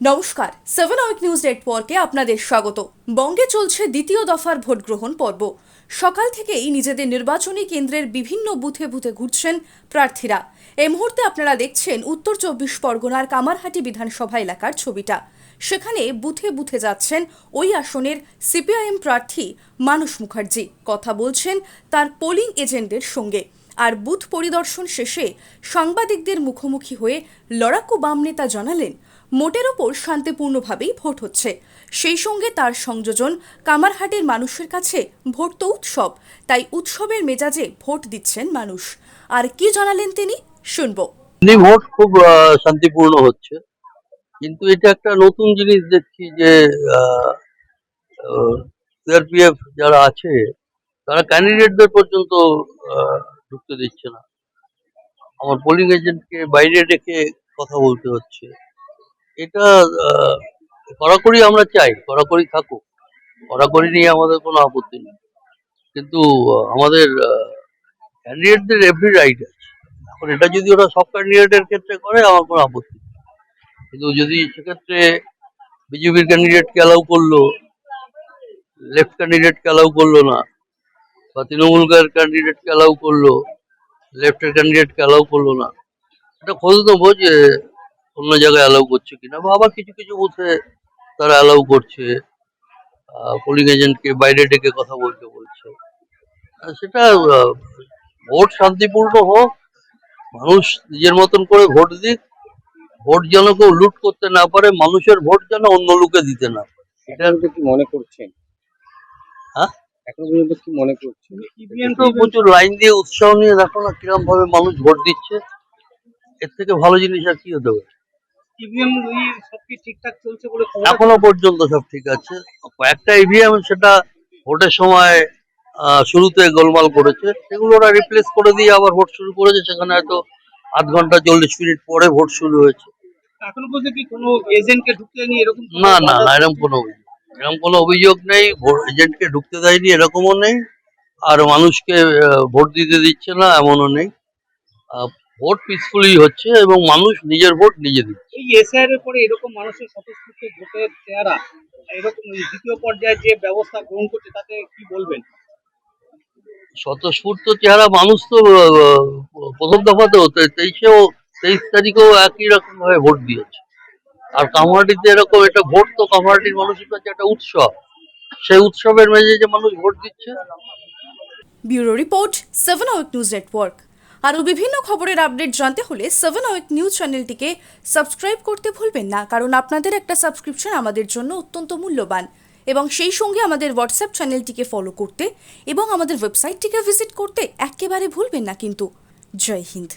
নমস্কার, 7 hour news নেটওয়ার্কে আপনাদের স্বাগত। বঙ্গে চলছে দ্বিতীয় দফার ভোট গ্রহণ পর্ব। সকাল থেকেই নিজেদের নির্বাচনী কেন্দ্রের বিভিন্ন বুথে বুথে ঘুরছেন প্রার্থীরা। এই মুহূর্তে আপনারা দেখছেন উত্তর 24 পরগনার কামারহাটি বিধানসভা এলাকার ছবিটা। সেখানে বুথে বুথে যাচ্ছেন ওই আসনের সিপিআইএম প্রার্থী মানস মুখার্জি। কথা বলছেন তার পোলিং এজেন্টদের সঙ্গে। আর বুথ পরিদর্শন শেষে সাংবাদিকদের মুখোমুখি হয়ে লড়াকু বাম নেতা জানালেন, মোটের ওপর শান্তিপূর্ণভাবেই ভোট হচ্ছে। সেই সঙ্গে তার সংযোজন, কামারহাটির মানুষের কাছে ভোট তো উৎসব, তাই উৎসবের মেজাজে ভোট দিচ্ছেন মানুষ। আর কি জানালেন তিনি, শুনবো। ভোট খুব শান্তিপূর্ণ হচ্ছে, কিন্তু এটা একটা নতুন জিনিস দেখছি যে সিআরপিএফ যারা আছে তারা ক্যান্ডিডেটদের পর্যন্ত ঢুকতে দিচ্ছে না। আমার পোলিং এজেন্টকে বাইরে ডেকে কথা বলতে হচ্ছে। এটা কড়াকড়ি আমরা চাই, কড়াকড়ি থাকুক, কড়াকড়ি নিয়ে আমাদের কোনো আপত্তি নেই, কিন্তু আমাদের ক্যান্ডিডেটদের এভরি রাইট আছে। এখন এটা যদি ওরা সব ক্যান্ডিডেটের ক্ষেত্রে করে আমার কোনো আপত্তি নেই, কিন্তু যদি সেক্ষেত্রে বিজেপির ক্যান্ডিডেটকে অ্যালাউ করলো, লেফট ক্যান্ডিডেটকে অ্যালাউ করলো না, বা তৃণমূলের ক্যান্ডিডেটকে অ্যালাউ করলো, লেফটের ক্যান্ডিডেটকে অ্যালাউ করলো না, এটা খোঁজ নেবো যে অন্য জায়গায় অ্যালাউ করছে কিনা, বা আবার কিছু কিছু বুথে তারা অ্যালাউ করছে, পোলিং এজেন্টকে বাইরে ডেকে কথা বলতে বলছে। সেটা ভোট শান্তিপূর্ণ হোক, মানুষ নিজের মতন করে ভোট দিক, ভোট যেন কেউ লুট করতে না পারে, মানুষের ভোট যেন অন্য লোকে দিতে না পারে। এটা কি মনে করছেন? হ্যাঁ, এখন পর্যন্ত কি মনে করছেন? তো প্রচুর লাইন দিয়ে উৎসাহ নিয়ে দেখো না কিরকম ভাবে মানুষ ভোট দিচ্ছে। এর থেকে ভালো জিনিস আর কি হতে পারে? ইভিএম সব কি ঠিকঠাক চলছে বলে এখনো পর্যন্ত সব ঠিক আছে। কয়েকটা ইভিএম সেটা ভোটের সময় শুরুতে গোলমাল করেছে, সেগুলো ওরা রিপ্লেস করে দিয়ে আবার ভোট শুরু করেছে। সেখানে হয়তো আধ ঘন্টা 40 মিনিট পরে ভোট শুরু হয়েছে। এখনো পর্যন্ত কি কোনো এজেন্টকে ঢুকতে নিয়ে এরকম না না না, এরকম কোনো অভিযোগ নেই। এজেন্টকে ঢুকতে দেয়নি এরকমও নেই, আর মানুষকে ভোট দিতে দিচ্ছে না এমনও নেই। ভোট পিসফুলি হচ্ছে এবং মানুষ নিজের ভোট নিজে দিচ্ছে। এই এসআইআর এর পরে এরকম মানুষের স্বতঃস্ফূর্ত ভোটের চেহারা, এরকম দ্বিতীয় পর্যায়ে যে ব্যবস্থা গ্রহণ করছে তাতে কি বলবেন? স্বতঃস্ফূর্ত চেহারা মানুষ তো প্রথম দফাতেও 23 তারিখেও একই রকম ভাবে ভোট দিয়েছে। আর কামারহাটিতে এরকম একটা ভোট, তো কামারহাটির মানুষের কাছে একটা উৎসব, সেই উৎসবের মেজে যে মানুষ ভোট দিচ্ছে। Bureau report, 7 hour news network. আরও বিভিন্ন খবরের আপডেট জানতে হলে 7 আওয়ার নিউজ চ্যানেলটিকে সাবস্ক্রাইব করতে ভুলবেন না, কারণ আপনাদের একটা সাবস্ক্রিপশন আমাদের জন্য অত্যন্ত মূল্যবান। এবং সেই সঙ্গে আমাদের হোয়াটসঅ্যাপ চ্যানেলটিকে ফলো করতে এবং আমাদের ওয়েবসাইটটিকে ভিজিট করতে একেবারে ভুলবেন না কিন্তু। জয় হিন্দ।